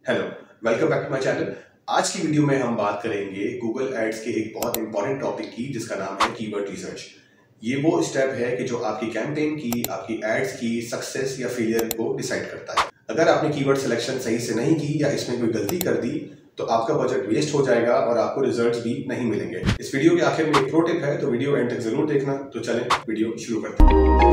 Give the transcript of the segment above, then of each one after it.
Hello, welcome back to my channel. आज की video में हम बात करेंगे गूगल एड्स के एक बहुत इंपॉर्टेंट टॉपिक की, जिसका नाम है कीवर्ड रिसर्च। ये वो स्टेप है कि जो आपकी कैंपेन की, आपकी एड्स की सक्सेस या फेलियर को डिसाइड करता है। अगर आपने कीवर्ड सिलेक्शन सही से नहीं की या इसमें कोई गलती कर दी तो आपका बजट वेस्ट हो जाएगा और आपको रिजल्ट्स भी नहीं मिलेंगे। इस वीडियो के आखिर में एक प्रो टिप है, तो वीडियो एंड तक जरूर देखना। तो चलें वीडियो शुरू करते हैं।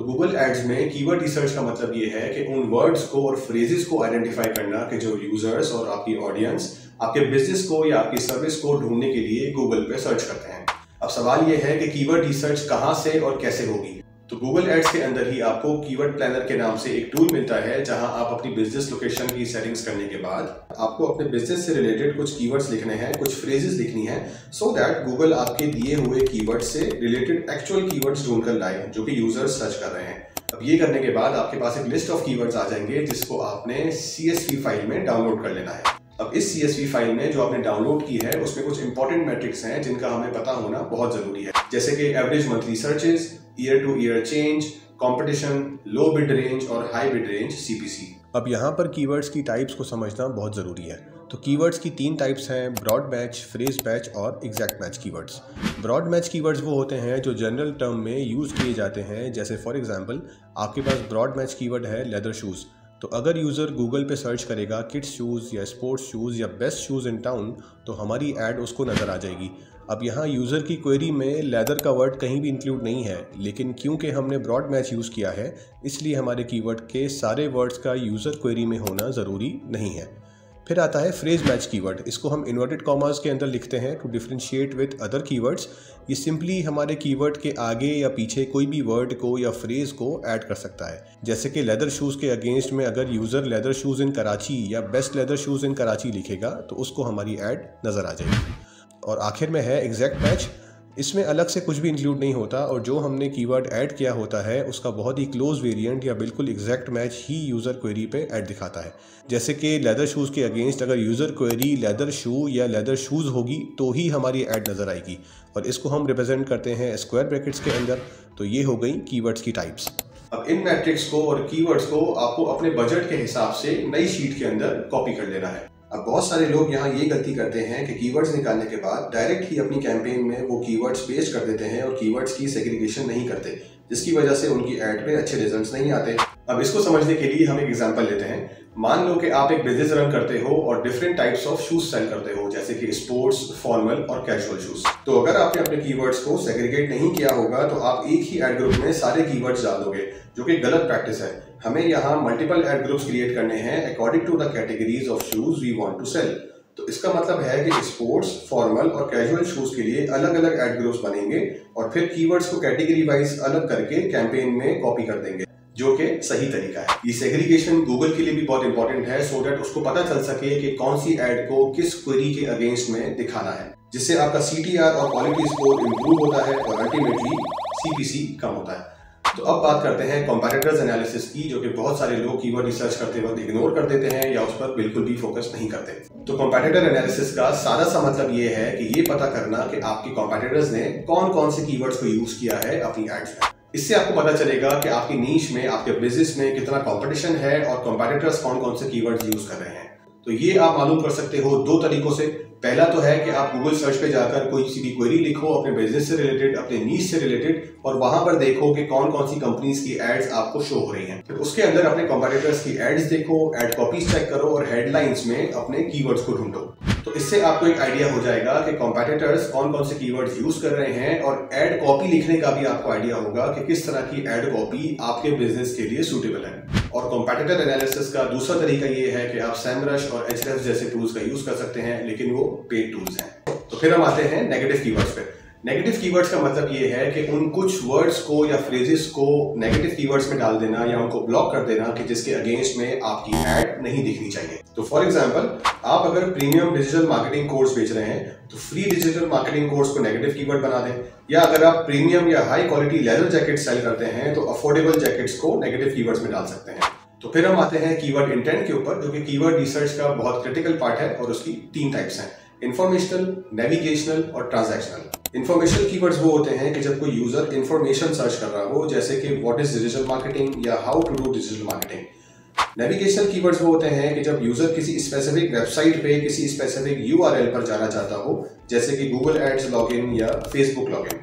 गूगल एड्स में कीवर्ड रिसर्च का मतलब ये है कि उन वर्ड्स को और फ्रेजेस को आइडेंटिफाई करना कि जो यूजर्स और आपकी ऑडियंस आपके बिजनेस को या आपकी सर्विस को ढूंढने के लिए गूगल पे सर्च करते हैं। अब सवाल ये है कि कीवर्ड रिसर्च कहां से और कैसे होगी। तो गूगल एड्स के अंदर ही आपको कीवर्ड प्लानर के नाम से एक टूल मिलता है, जहां आप अपनी बिजनेस लोकेशन की सेटिंग्स करने के बाद आपको अपने बिजनेस से रिलेटेड कुछ कीवर्ड्स लिखने हैं, कुछ फ्रेजेस लिखनी है, सो दैट गूगल आपके दिए हुए कीवर्ड से रिलेटेड एक्चुअल कीवर्ड्स ढूंढ कर लाए जो कि यूजर्स सर्च कर रहे हैं। अब ये करने के बाद आपके पास एक लिस्ट ऑफ कीवर्ड्स आ जाएंगे, जिसको आपने CSV फाइल में डाउनलोड कर लेना है। अब इस CSV फाइल में जो आपने डाउनलोड की है उसमें कुछ इंपॉर्टेंट मैट्रिक्स हैं जिनका हमें पता होना बहुत जरूरी है, जैसे कि average monthly searches, year to year change, competition, low bid range और हाई बिड रेंज CPC। अब यहाँ पर कीवर्ड्स की टाइप्स को समझना बहुत ज़रूरी है। तो कीवर्ड्स की 3 टाइप्स हैं, ब्रॉड मैच, फ्रेज मैच और exact match keywords. Broad match keywords वो होते हैं जो जनरल टर्म में यूज़ किए जाते हैं, जैसे फॉर एग्जांपल आपके पास ब्रॉड मैच कीवर्ड है लेदर शूज़, तो अगर यूज़र गूगल पे सर्च करेगा किड्स शूज़ या स्पोर्ट्स शूज़ या बेस्ट शूज़ इन टाउन, तो हमारी ऐड उसको नज़र आ जाएगी। अब यहाँ यूज़र की क्वेरी में लेदर का वर्ड कहीं भी इंक्लूड नहीं है, लेकिन क्योंकि हमने ब्रॉड मैच यूज़ किया है इसलिए हमारे कीवर्ड के सारे वर्ड्स का यूज़र क्वेरी में होना ज़रूरी नहीं है। फिर आता है फ्रेज मैच कीवर्ड। इसको हम इन्वर्टेड कॉमास के अंदर लिखते हैं to differentiate with other keywords. ये सिंपली हमारे कीवर्ड के आगे या पीछे कोई भी वर्ड को या फ्रेज को ऐड कर सकता है, जैसे कि लेदर शूज़ के अगेंस्ट में अगर user leather shoes in Karachi या best leather shoes in Karachi लिखेगा तो उसको हमारी ऐड नज़र आ जाएगी। और आखिर में है एग्जैक्ट मैच। इसमें अलग से कुछ भी इंक्लूड नहीं होता और जो हमने कीवर्ड ऐड किया होता है उसका बहुत ही क्लोज वेरिएंट या बिल्कुल एग्जैक्ट मैच ही यूज़र क्वेरी पे ऐड दिखाता है। जैसे कि लेदर शूज़ के अगेंस्ट अगर यूज़र क्वेरी लेदर शू या लेदर शूज़ होगी तो ही हमारी ऐड नज़र आएगी, और इसको हम रिप्रेजेंट करते हैं स्क्वायर ब्रैकेट्स के अंदर। तो ये हो गई कीवर्ड्स की टाइप्स। अब इन मैट्रिक्स को और कीवर्ड्स को आपको अपने बजट के हिसाब से नई शीट के अंदर कॉपी कर लेना है। अब बहुत सारे लोग यहाँ ये गलती करते हैं कि कीवर्ड्स निकालने के बाद डायरेक्ट ही अपनी कैंपेन में वो कीवर्ड्स पेस्ट कर देते हैं और कीवर्ड्स की सेग्रीगेशन नहीं करते, जिसकी वजह से उनकी ऐड पे अच्छे रिजल्ट्स नहीं आते। अब इसको समझने के लिए हम एक एग्जांपल लेते हैं। मान लो कि आप एक बिजनेस रन करते हो और different types of shoes sell करते हो, जैसे कि स्पोर्ट्स, फॉर्मल और कैजुअल शूज। तो अगर आपने अपने कीवर्ड्स को सेग्रीगेट नहीं किया होगा तो आप एक ही एड ग्रुप में सारे कीवर्ड्स डाल दोगे, जो कि गलत प्रैक्टिस है। हमें यहाँ मल्टीपल एड ग्रुप्स क्रिएट करने हैं according to the categories of shoes we want to sell. तो इसका मतलब है कि स्पोर्ट्स, फॉर्मल और कैजुअल शूज के लिए अलग अलग एड ग्रुप्स बनेंगे और फिर कीवर्ड्स को कैटेगरी वाइज अलग करके कैंपेन में कॉपी कर देंगे, जो कि सही तरीका है। ये सेग्रीगेशन गूगल के लिए भी बहुत इंपॉर्टेंट है, सो दैट उसको पता चल सके कि कौन सी एड को किस क्वेरी के अगेंस्ट में दिखाना है, जिससे आपका CTR और क्वालिटी स्कोर इंप्रूव होता है और अल्टीमेटली CPC कम होता है। तो अब बात करते हैं कंपैरेटर्स एनालिसिस की, जो कि बहुत सारे लोग कीवर्ड रिसर्च करते वक्त इग्नोर कर देते हैं या उस पर बिल्कुल भी फोकस नहीं करते। तो कंपैरेटर एनालिसिस का सादा सा मतलब ये है कि ये पता करना कि आपके कंपैरेटर्स ने कौन कौन से कीवर्ड्स को यूज किया है अपनी एड्स में। इससे आपको पता चलेगा कि आपकी नीश में, आपके बिजनेस में कितना कंपटीशन है और कंपैरेटर्स कौन कौन से कीवर्ड्स यूज कर रहे हैं। तो ये आप मालूम कर सकते हो 2 तरीकों से। पहला तो है कि आप गूगल सर्च पे जाकर कोई सी भी क्वेरी लिखो अपने बिजनेस से रिलेटेड, अपने नीश से रिलेटेड, और वहां पर देखो कि कौन कौन सी कंपनीज की एड्स आपको शो हो रही हैं। फिर उसके अंदर अपने कंपैरेटर्स की एड्स देखो, एड कॉपीज चेक करो और हेडलाइंस में अपने कीवर्ड्स को ढूंढो। तो इससे आपको एक आइडिया हो जाएगा कि कंपैरेटर्स कौन कौन से कीवर्ड्स यूज कर रहे हैं, और एड कॉपी लिखने का भी आपको आइडिया होगा कि किस तरह की एड कॉपी आपके बिजनेस के लिए सूटेबल है। और कंपैरेटर एनालिसिस का दूसरा तरीका ये है कि आप SEMrush और Ahrefs जैसे टूल्स का यूज कर सकते हैं, लेकिन वो पेड टूल्स हैं। तो फिर हम आते हैं नेगेटिव कीवर्ड्स पे। नेगेटिव कीवर्ड्स का मतलब ये है कि उन कुछ वर्ड्स को या फ्रेजेस को नेगेटिव कीवर्ड्स में डाल देना या उनको ब्लॉक कर देना कि जिसके अगेंस्ट में आपकी ऐड नहीं दिखनी चाहिए। तो फॉर एग्जांपल, आप अगर प्रीमियम डिजिटल मार्केटिंग कोर्स बेच रहे हैं तो फ्री डिजिटल मार्केटिंग कोर्स को नेगेटिव कीवर्ड बना दें, या अगर आप प्रीमियम या high quality leather jacket sell करते हैं तो अफोर्डेबल जैकेट्स को नेगेटिव कीवर्ड्स में डाल सकते हैं। तो फिर हम आते हैं कीवर्ड इंटेंट के ऊपर, जो कि कीवर्ड रिसर्च का बहुत क्रिटिकल पार्ट है और उसकी 3 टाइप्स हैं, इंफॉर्मेशनल, नेविगेशनल और ट्रांजैक्शनल। इंफॉर्मेशनल कीवर्ड्स वो होते हैं कि जब कोई यूजर इंफॉर्मेशन सर्च कर रहा हो, जैसे कि व्हाट इज डिजिटल मार्केटिंग या how to do digital marketing. Navigational keywords वो होते हैं कि जब यूजर किसी स्पेसिफिक वेबसाइट पे किसी स्पेसिफिक यूआरएल पर जाना चाहता हो, जैसे कि गूगल एड्स लॉगिन या फेसबुक लॉगिन।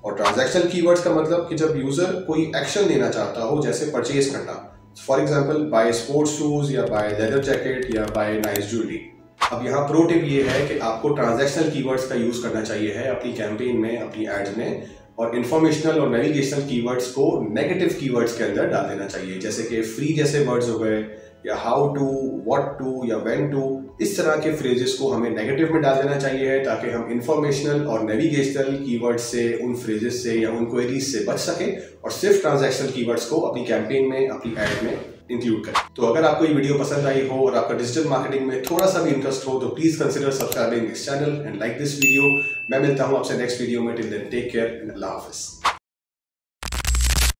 और ट्रांजैक्शनल कीवर्ड्स का मतलब कि जब यूजर कोई एक्शन लेना चाहता हो, जैसे परचेज करना, for example buy sports shoes या बाय लेदर जैकेट या बाय नाइस ज्वेलरी। अब यहाँ प्रो टिप ये है कि आपको ट्रांजैक्शनल कीवर्ड्स का यूज करना चाहिए है अपनी कैंपेन में, अपनी एड्स में, और इंफॉर्मेशनल और नेविगेशनल कीवर्ड्स को नेगेटिव कीवर्ड्स के अंदर डाल देना चाहिए, जैसे कि फ्री जैसे वर्ड्स हो गए, या हाउ टू, व्हाट टू या व्हेन टू। इस तरह के फ्रेजेस को हमें नेगेटिव में डाल देना चाहिए है, ताकि हम इंफॉर्मेशनल और नेविगेशनल कीवर्ड्स से, उन फ्रेजेस से या उन क्वेरीज से बच सकें और सिर्फ ट्रांजैक्शनल कीवर्ड्स को अपनी कैंपेन में, अपनी एड में इंक्लूड करें। तो अगर आपको ये वीडियो पसंद आई हो और आपका डिजिटल मार्केटिंग में थोड़ा सा भी इंटरेस्ट हो, तो please consider subscribing this channel and like this video. मैं मिलता हूं आपसे नेक्स्ट वीडियो में। Till then take care and अल्लाह हाफिज।